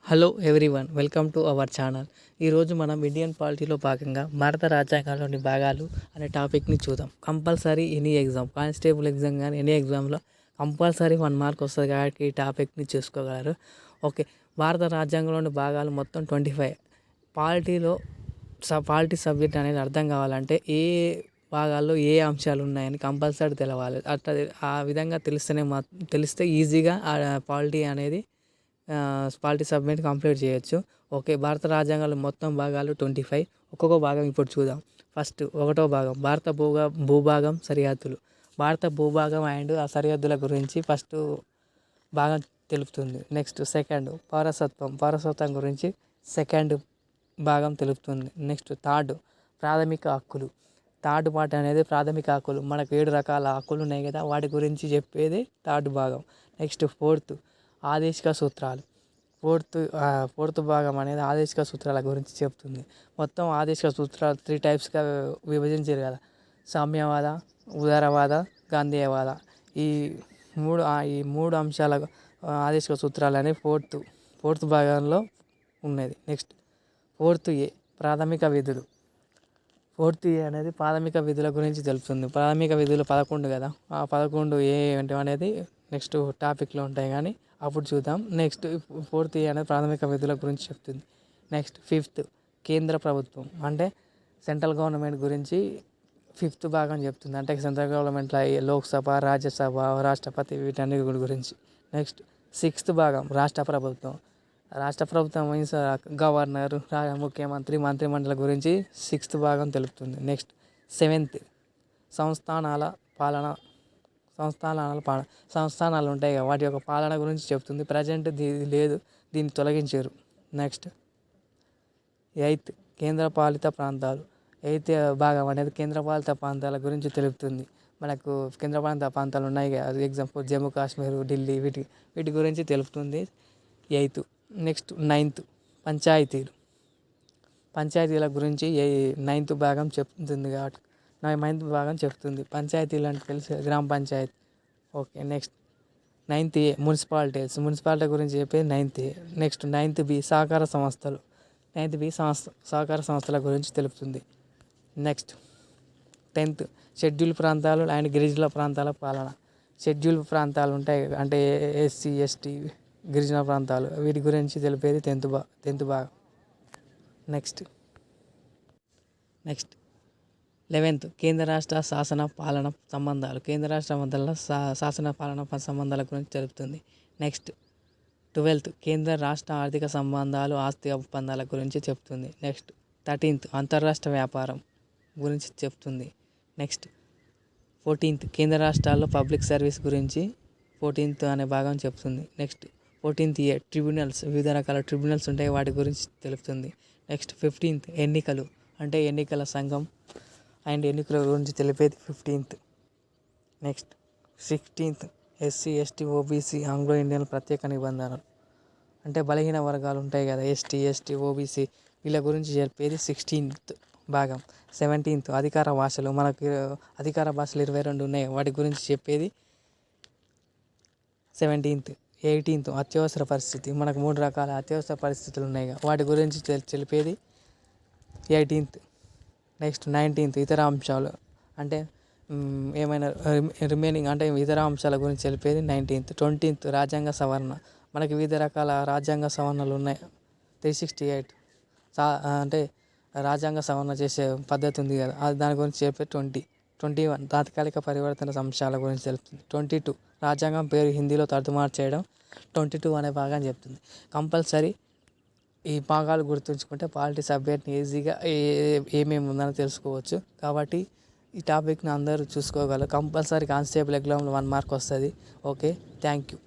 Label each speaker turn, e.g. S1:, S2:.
S1: Hello everyone, welcome to our channel. ఈరోజు మనం Indian పాలిటీలో భాగంగా భారత రాజ్యాంగంలోని భాగాలు అనే టాపిక్ని చూద్దాం. Compulsory any exam, constable exam కానీ ఎనీ ఎగ్జామ్లో కంపల్సరీ 1 మార్క్ వస్తుంది కాబట్టి ఈ టాపిక్ని చూసుకోగలరు. ఓకే, భారత రాజ్యాంగంలోని భాగాలు మొత్తం 25. పాలిటీ సబ్జెక్ట్ అనేది అర్థం కావాలంటే ఏ భాగాల్లో ఏ అంశాలు ఉన్నాయని కంపల్సరీ తెలవాలి. అట్లా ఆ విధంగా తెలిస్తే ఈజీగా పాలిటీ సబ్జెక్ట్ కంప్లీట్ చేయొచ్చు. ఓకే, భారత రాజ్యాంగంలో మొత్తం భాగాలు 25. ఒక్కొక్క భాగం ఇప్పుడు చూద్దాం. ఫస్ట్ 1వ భాగం భారత భూభాగం సరిహద్దులు. భారత భూభాగం అండ్ ఆ సరిహద్దుల గురించి ఫస్ట్ భాగం తెలుపుతుంది. నెక్స్ట్ సెకండ్ పౌరసత్వం గురించి సెకండ్ భాగం తెలుపుతుంది. నెక్స్ట్ థర్డ్ ప్రాథమిక హక్కులు. థర్డ్ పార్ట్ అనేది ప్రాథమిక హక్కులు. మనకు 7 రకాల హక్కులు ఉన్నాయి కదా, వాటి గురించి చెప్పేది థర్డ్ భాగం. నెక్స్ట్ ఫోర్త్ ఆదేశిక సూత్రాలు. ఫోర్త్ భాగం అనేది ఆదేశిక సూత్రాల గురించి చెప్తుంది. మొత్తం ఆదేశిక సూత్రాలు 3 టైప్స్గా విభజించారు కదా: సామ్యవాద, ఉదారవాద, గాంధేయవాద. ఈ మూడు అంశాల ఆదేశిక సూత్రాలు అనేవి ఫోర్త్ భాగంలో ఉన్నది. నెక్స్ట్ ఫోర్త్ ఏ ప్రాథమిక విధులు. ఫోర్త్ ఏ అనేది ప్రాథమిక విధుల గురించి తెలుపుతుంది. ప్రాథమిక విధులు 11 కదా, ఆ 11 ఏంటి అనేది నెక్స్ట్ టాపిక్లో ఉంటాయి కానీ అప్పుడు చూద్దాం. నెక్స్ట్ ఫోర్త్ ఏ అనేది ప్రాథమిక విధుల గురించి చెప్తుంది. నెక్స్ట్ ఫిఫ్త్ కేంద్ర ప్రభుత్వం, అంటే సెంట్రల్ గవర్నమెంట్ గురించి ఫిఫ్త్ భాగం చెప్తుంది. అంటే సెంట్రల్ గవర్నమెంట్లో లోక్సభ, రాజ్యసభ, రాష్ట్రపతి వీటన్నిటి గురించి. నెక్స్ట్ సిక్స్త్ భాగం రాష్ట్ర ప్రభుత్వం మీన్స్ గవర్నర్, ముఖ్యమంత్రి, మంత్రిమండలి గురించి సిక్స్త్ భాగం తెలుపుతుంది. నెక్స్ట్ సెవెంత్ సంస్థానాల పాలన. సంస్థానాలు ఉంటాయి కదా, వాటి యొక్క పాలన గురించి చెప్తుంది. ప్రజెంట్ లేదు, దీన్ని తొలగించారు. నెక్స్ట్ ఎయిత్ కేంద్రపాలిత ప్రాంతాలు. ఎయిత్ భాగం అనేది కేంద్రపాలిత ప్రాంతాల గురించి తెలుపుతుంది. మనకు కేంద్రపాలిత ప్రాంతాలు ఉన్నాయి కదా, ఎగ్జాంపుల్ జమ్మూ కాశ్మీర్, ఢిల్లీ, వీటి గురించి తెలుపుతుంది ఎయిత్. నెక్స్ట్ నైన్త్ పంచాయతీల గురించి నైన్త్ భాగం చెప్తుంది కాబట్టి నైన్త్ భాగం చెప్తుంది. పంచాయతీలు అంటే తెలుసు, గ్రామ panchayat. Okay, next ninth A municipality గురించి చెప్పేది ninth A. Next ninth B సహకార సంస్థలు. సహకార సంస్థల గురించి తెలుపుతుంది. నెక్స్ట్ 10th షెడ్యూల్ ప్రాంతాలు అండ్ గిరిజన ప్రాంతాల పాలన. షెడ్యూల్ ప్రాంతాలు ఉంటాయి అంటే ఎస్సీ, ఎస్టీ, గిరిజన ప్రాంతాలు, వీటి గురించి తెలిపేది 10th భాగం. నెక్స్ట్ 11th కేంద్ర రాష్ట్ర శాసన పాలన సంబంధాలు. కేంద్ర రాష్ట్ర మధ్యలో శాసన పాలన సంబంధాల గురించి తెలుపుతుంది. నెక్స్ట్ 12th కేంద్ర రాష్ట్ర ఆర్థిక సంబంధాలు, ఆస్తి ఒప్పందాల గురించి చెప్తుంది. నెక్స్ట్ 13th అంతర్రాష్ట్ర వ్యాపారం గురించి చెప్తుంది. నెక్స్ట్ 14th కేంద్ర రాష్ట్రాల్లో పబ్లిక్ సర్వీస్ గురించి 14th అనే భాగం చెప్తుంది. నెక్స్ట్ 14th ఏ ట్రిబ్యునల్స్. వివిధ రకాల ట్రిబ్యునల్స్ ఉంటాయి, వాటి గురించి తెలుపుతుంది. నెక్స్ట్ 15th ఎన్నికలు, అంటే ఎన్నికల సంఘం అండ్ ఎన్నికల గురించి తెలిపేది 15th. Next 16th SC, ST, OBC, Anglo Indian ప్రత్యేక నిబంధనలు. అంటే బలహీన వర్గాలు ఉంటాయి కదా, ఎస్టీ, ఓబీసీ, వీళ్ళ గురించి చెప్పేది 16th భాగం. 17th అధికార భాషలు. మనకు అధికార భాషలు 22 ఉన్నాయి, వాటి గురించి చెప్పేది 17th. 18th అత్యవసర పరిస్థితి. మనకు 3 రకాల అత్యవసర పరిస్థితులు ఉన్నాయి, వాటి గురించి తెలిపేది 18th. నెక్స్ట్ 19th ఇతర అంశాలు, అంటే ఏమైనా రిమైనింగ్ అంటే ఇతర అంశాల గురించి తెలిపేది 19th. 20th రాజ్యాంగ సవరణ. మనకి వివిధ రకాల రాజ్యాంగ సవరణలు ఉన్నాయి, 368. అంటే రాజ్యాంగ సవరణ చేసే పద్ధతి ఉంది కదా, దాని గురించి చెప్పే 20. 21 తాత్కాలిక పరివర్తన అంశాల గురించి తెలుపుతుంది. 22 రాజ్యాంగం పేరు హిందీలో తర్జుమా చేయడం 22 అనే భాగం చెప్తుంది. కంపల్సరీ ఈ భాగాలు గుర్తుంచుకుంటే పాలిటీ సబ్జెక్ట్ని ఈజీగా ఏమేమి ఉందని తెలుసుకోవచ్చు. కాబట్టి ఈ టాపిక్ని అందరూ చూసుకోగలరు. కంపల్సరీ కానిస్టేబుల్ ఎగ్జామ్లో 1 మార్క్ వస్తుంది. Okay, thank you.